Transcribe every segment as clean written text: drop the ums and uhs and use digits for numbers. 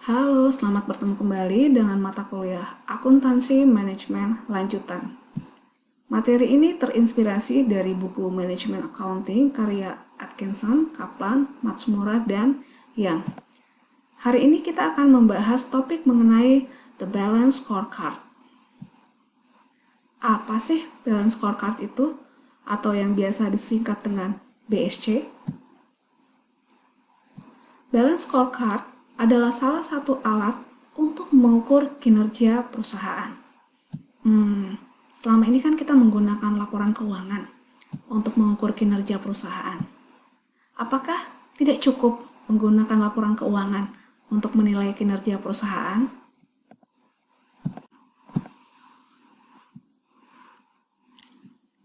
Halo, selamat bertemu kembali dengan mata kuliah Akuntansi Manajemen Lanjutan. Materi ini terinspirasi dari buku Manajemen Accounting karya Atkinson, Kaplan, Matsumura, dan Yang. Hari ini kita akan membahas topik mengenai The Balance Scorecard. Apa sih Balance Scorecard itu? Atau yang biasa disingkat dengan BSC? Balance Scorecard adalah salah satu alat untuk mengukur kinerja perusahaan. Selama ini kan kita menggunakan laporan keuangan untuk mengukur kinerja perusahaan. Apakah tidak cukup menggunakan laporan keuangan untuk menilai kinerja perusahaan?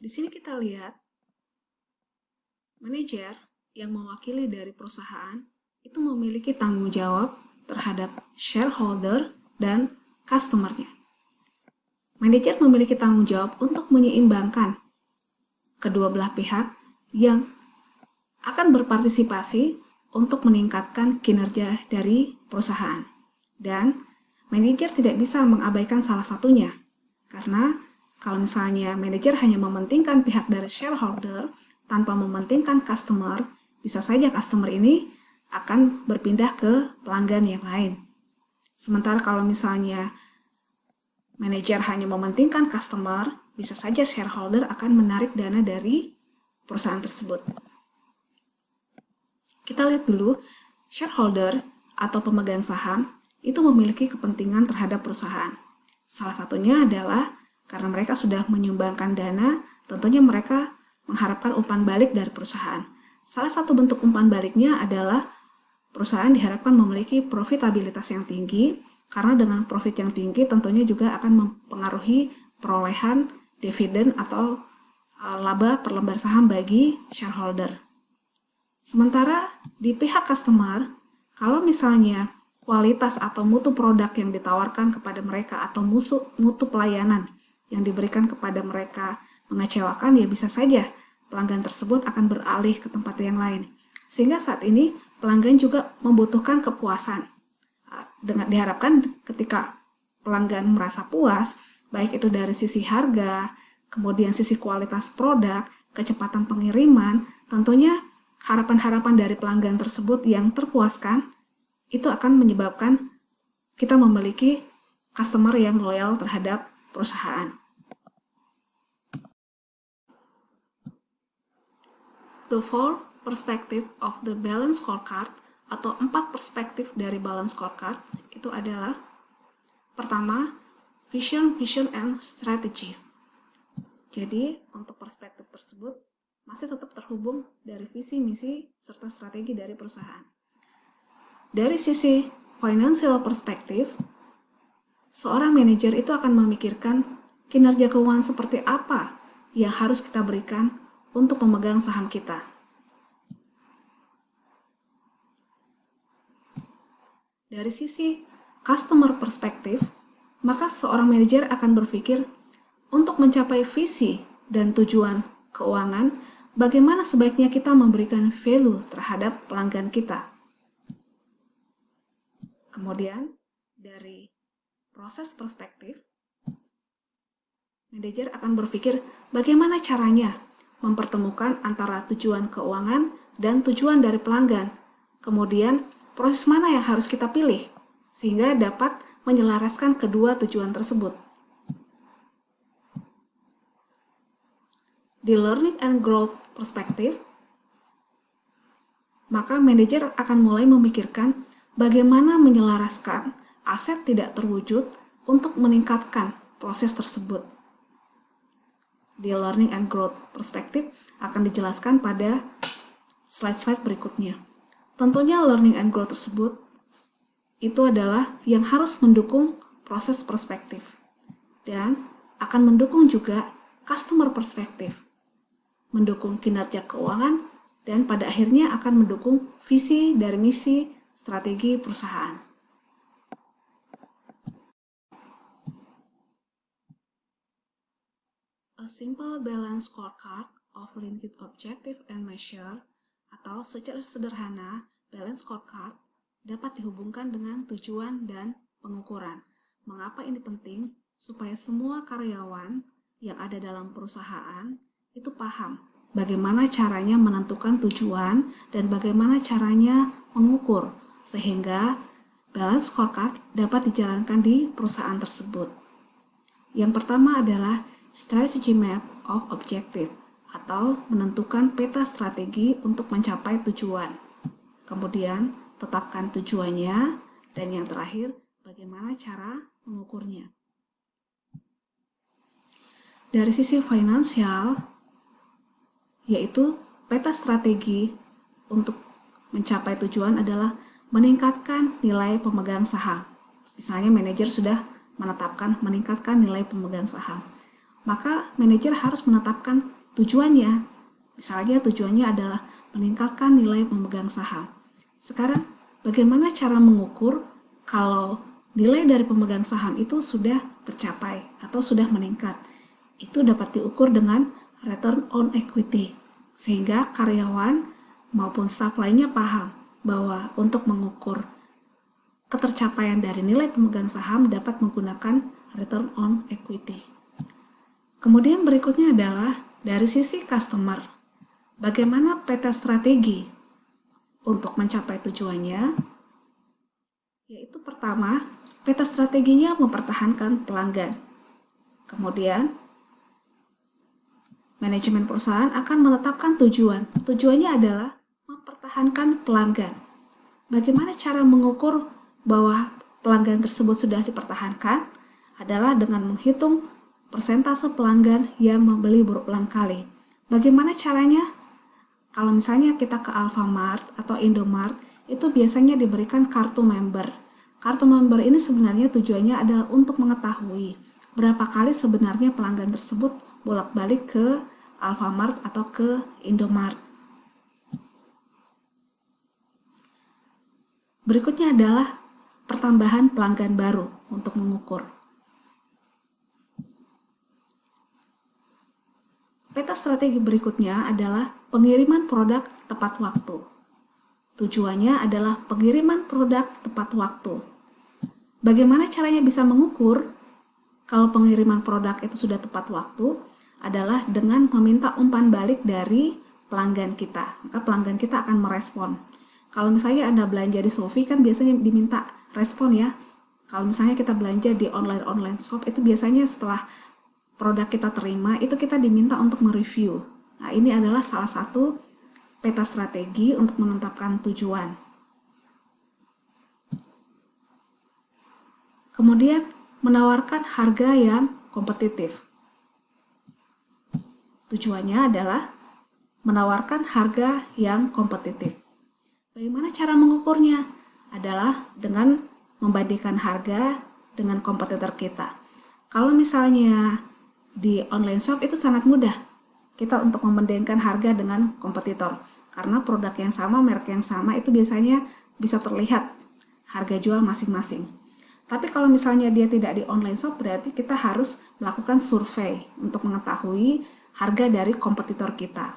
Di sini kita lihat manajer yang mewakili dari perusahaan itu memiliki tanggung jawab terhadap shareholder dan customer-nya. Manajer memiliki tanggung jawab untuk menyeimbangkan kedua belah pihak yang akan berpartisipasi untuk meningkatkan kinerja dari perusahaan. Dan manajer tidak bisa mengabaikan salah satunya. Karena kalau misalnya manajer hanya mementingkan pihak dari shareholder tanpa mementingkan customer, bisa saja customer ini akan berpindah ke pelanggan yang lain. Sementara kalau misalnya manajer hanya mementingkan customer, bisa saja shareholder akan menarik dana dari perusahaan tersebut. Kita lihat dulu, shareholder atau pemegang saham itu memiliki kepentingan terhadap perusahaan. Salah satunya adalah karena mereka sudah menyumbangkan dana, tentunya mereka mengharapkan umpan balik dari perusahaan. Salah satu bentuk umpan baliknya adalah perusahaan diharapkan memiliki profitabilitas yang tinggi, karena dengan profit yang tinggi tentunya juga akan mempengaruhi perolehan dividen atau laba per lembar saham bagi shareholder. Sementara di pihak customer, kalau misalnya kualitas atau mutu produk yang ditawarkan kepada mereka atau mutu pelayanan yang diberikan kepada mereka mengecewakan, ya bisa saja pelanggan tersebut akan beralih ke tempat yang lain. Sehingga saat ini pelanggan juga membutuhkan kepuasan. Dengan diharapkan ketika pelanggan merasa puas, baik itu dari sisi harga, kemudian sisi kualitas produk, kecepatan pengiriman, tentunya harapan-harapan dari pelanggan tersebut yang terpuaskan, itu akan menyebabkan kita memiliki customer yang loyal terhadap perusahaan. The four perspective of the balance scorecard atau 4 perspektif dari balance scorecard itu adalah: pertama, vision and strategy. Jadi, untuk perspektif tersebut masih tetap terhubung dari visi, misi, serta strategi dari perusahaan. Dari sisi financial perspective, seorang manajer itu akan memikirkan kinerja keuangan seperti apa yang harus kita berikan untuk pemegang saham kita. Dari sisi customer perspective, maka seorang manajer akan berpikir untuk mencapai visi dan tujuan keuangan, bagaimana sebaiknya kita memberikan value terhadap pelanggan kita. Kemudian, dari proses perspektif, manajer akan berpikir bagaimana caranya mempertemukan antara tujuan keuangan dan tujuan dari pelanggan. Kemudian, proses mana yang harus kita pilih sehingga dapat menyelaraskan kedua tujuan tersebut. Di learning and growth perspective, maka manajer akan mulai memikirkan bagaimana menyelaraskan aset tidak terwujud untuk meningkatkan proses tersebut. Di learning and growth perspective akan dijelaskan pada slide-slide berikutnya. Tentunya learning and growth tersebut itu adalah yang harus mendukung proses perspektif dan akan mendukung juga customer perspektif, mendukung kinerja keuangan, dan pada akhirnya akan mendukung visi dari misi strategi perusahaan. A simple balance scorecard of linked objective and measure, atau secara sederhana balance scorecard dapat dihubungkan dengan tujuan dan pengukuran. Mengapa ini penting? Supaya semua karyawan yang ada dalam perusahaan itu paham bagaimana caranya menentukan tujuan dan bagaimana caranya mengukur, sehingga balance scorecard dapat dijalankan di perusahaan tersebut. Yang pertama adalah strategy map of objective, atau menentukan peta strategi untuk mencapai tujuan. Kemudian, tetapkan tujuannya, dan yang terakhir, bagaimana cara mengukurnya. Dari sisi finansial, yaitu peta strategi untuk mencapai tujuan adalah meningkatkan nilai pemegang saham. Misalnya manajer sudah meningkatkan nilai pemegang saham. Maka manajer harus menetapkan tujuannya. Misalnya tujuannya adalah meningkatkan nilai pemegang saham. Sekarang, bagaimana cara mengukur kalau nilai dari pemegang saham itu sudah tercapai atau sudah meningkat? Itu dapat diukur dengan return on equity, sehingga karyawan maupun staf lainnya paham bahwa untuk mengukur ketercapaian dari nilai pemegang saham dapat menggunakan return on equity. Kemudian berikutnya adalah dari sisi customer. Bagaimana peta strategi untuk mencapai tujuannya? Yaitu pertama, peta strateginya mempertahankan pelanggan. Kemudian, manajemen perusahaan akan menetapkan tujuan. Tujuannya adalah mempertahankan pelanggan. Bagaimana cara mengukur bahwa pelanggan tersebut sudah dipertahankan? Adalah dengan menghitung persentase pelanggan yang membeli berulang kali. Bagaimana caranya? Kalau misalnya kita ke Alfamart atau Indomart, itu biasanya diberikan kartu member. Kartu member ini sebenarnya tujuannya adalah untuk mengetahui berapa kali sebenarnya pelanggan tersebut bolak-balik ke Alfamart atau ke Indomart. Berikutnya adalah pertambahan pelanggan baru untuk mengukur. Peta strategi berikutnya adalah pengiriman produk tepat waktu. Tujuannya adalah pengiriman produk tepat waktu. Bagaimana caranya bisa mengukur kalau pengiriman produk itu sudah tepat waktu? Adalah dengan meminta umpan balik dari pelanggan kita. Maka pelanggan kita akan merespon. Kalau misalnya Anda belanja di Shopee kan biasanya diminta respon ya. Kalau misalnya kita belanja di online shop itu biasanya setelah produk kita terima, itu kita diminta untuk mereview. Nah, ini adalah salah satu peta strategi untuk menetapkan tujuan. Kemudian, menawarkan harga yang kompetitif. Tujuannya adalah menawarkan harga yang kompetitif. Bagaimana cara mengukurnya? Adalah dengan membandingkan harga dengan kompetitor kita. Kalau misalnya di online shop itu sangat mudah kita untuk membandingkan harga dengan kompetitor, karena produk yang sama, merek yang sama itu biasanya bisa terlihat harga jual masing-masing. Tapi kalau misalnya dia tidak di online shop, berarti kita harus melakukan survei untuk mengetahui harga dari kompetitor kita.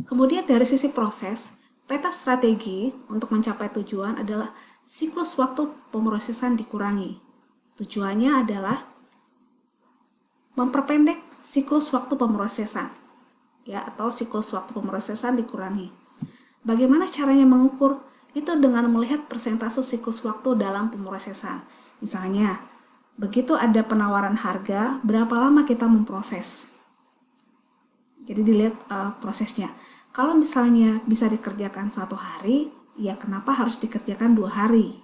Kemudian dari sisi proses, peta strategi untuk mencapai tujuan adalah siklus waktu pemrosesan dikurangi. Tujuannya adalah memperpendek siklus waktu pemrosesan, ya, atau siklus waktu pemrosesan dikurangi. Bagaimana caranya mengukur? Itu dengan melihat persentase siklus waktu dalam pemrosesan. Misalnya, begitu ada penawaran harga, berapa lama kita memproses. Jadi dilihat prosesnya. Kalau misalnya bisa dikerjakan 1 hari, ya kenapa harus dikerjakan 2 hari?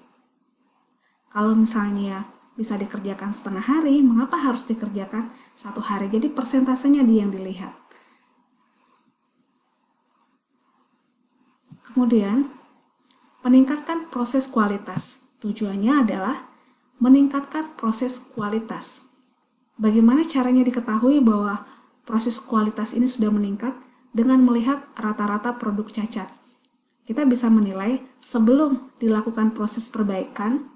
Kalau misalnya bisa dikerjakan setengah hari, mengapa harus dikerjakan 1 hari? Jadi persentasenya yang dilihat. Kemudian, meningkatkan proses kualitas. Tujuannya adalah meningkatkan proses kualitas. Bagaimana caranya diketahui bahwa proses kualitas ini sudah meningkat? Dengan melihat rata-rata produk cacat. Kita bisa menilai sebelum dilakukan proses perbaikan,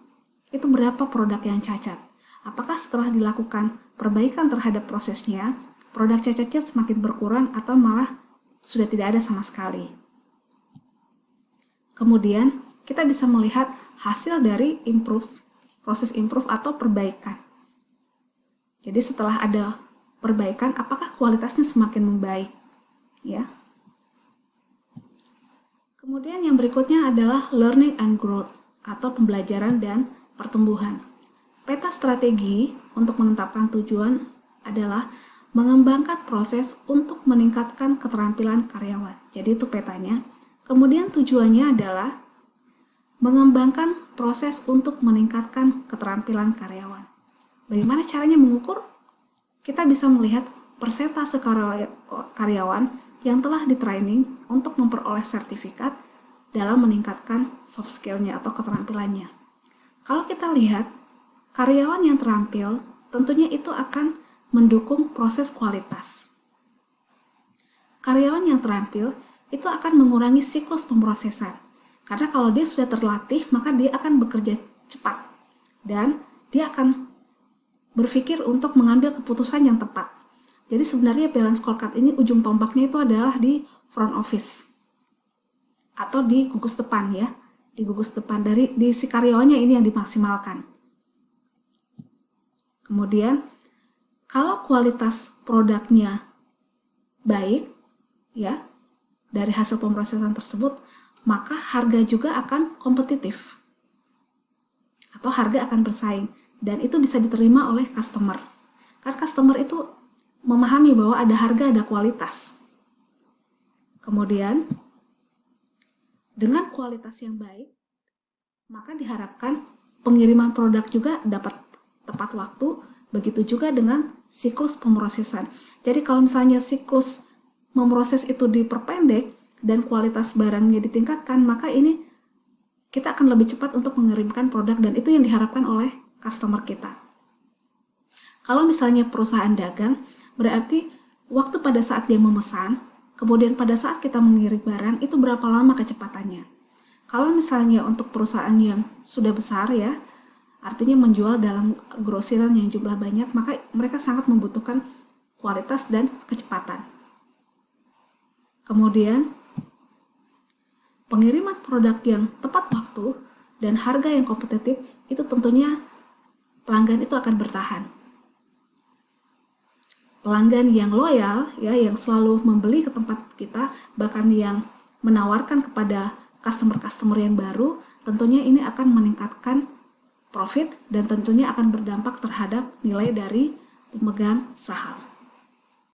itu berapa produk yang cacat. Apakah setelah dilakukan perbaikan terhadap prosesnya, produk cacatnya semakin berkurang atau malah sudah tidak ada sama sekali. Kemudian kita bisa melihat hasil dari proses improve atau perbaikan. Jadi setelah ada perbaikan, apakah kualitasnya semakin membaik? Ya. Kemudian yang berikutnya adalah learning and growth atau pembelajaran dan pertumbuhan. Peta strategi untuk menetapkan tujuan adalah mengembangkan proses untuk meningkatkan keterampilan karyawan. Jadi itu petanya. Kemudian tujuannya adalah mengembangkan proses untuk meningkatkan keterampilan karyawan. Bagaimana caranya mengukur? Kita bisa melihat persentase karyawan yang telah di-training untuk memperoleh sertifikat dalam meningkatkan soft skill-nya atau keterampilannya. Kalau kita lihat, karyawan yang terampil tentunya itu akan mendukung proses kualitas. Karyawan yang terampil itu akan mengurangi siklus pemrosesan. Karena kalau dia sudah terlatih, maka dia akan bekerja cepat dan dia akan berpikir untuk mengambil keputusan yang tepat. Jadi sebenarnya balance scorecard ini ujung tombaknya itu adalah di front office atau di gugus depan ya, di gugus depan di si karyawannya ini yang dimaksimalkan. Kemudian kalau kualitas produknya baik ya dari hasil pemrosesan tersebut, maka harga juga akan kompetitif atau harga akan bersaing dan itu bisa diterima oleh customer. Karena customer itu memahami bahwa ada harga, ada kualitas. Kemudian, dengan kualitas yang baik, maka diharapkan pengiriman produk juga dapat tepat waktu, begitu juga dengan siklus pemrosesan. Jadi kalau misalnya siklus memproses itu diperpendek dan kualitas barangnya ditingkatkan, maka ini kita akan lebih cepat untuk mengirimkan produk dan itu yang diharapkan oleh customer kita. Kalau misalnya perusahaan dagang, berarti waktu pada saat dia memesan, kemudian pada saat kita mengirim barang, itu berapa lama kecepatannya. Kalau misalnya untuk perusahaan yang sudah besar ya, artinya menjual dalam grosiran yang jumlah banyak, maka mereka sangat membutuhkan kualitas dan kecepatan. Kemudian, pengiriman produk yang tepat waktu dan harga yang kompetitif, itu tentunya pelanggan itu akan bertahan. Pelanggan yang loyal ya, yang selalu membeli ke tempat kita, bahkan yang menawarkan kepada customer-customer yang baru, tentunya ini akan meningkatkan profit dan tentunya akan berdampak terhadap nilai dari pemegang saham.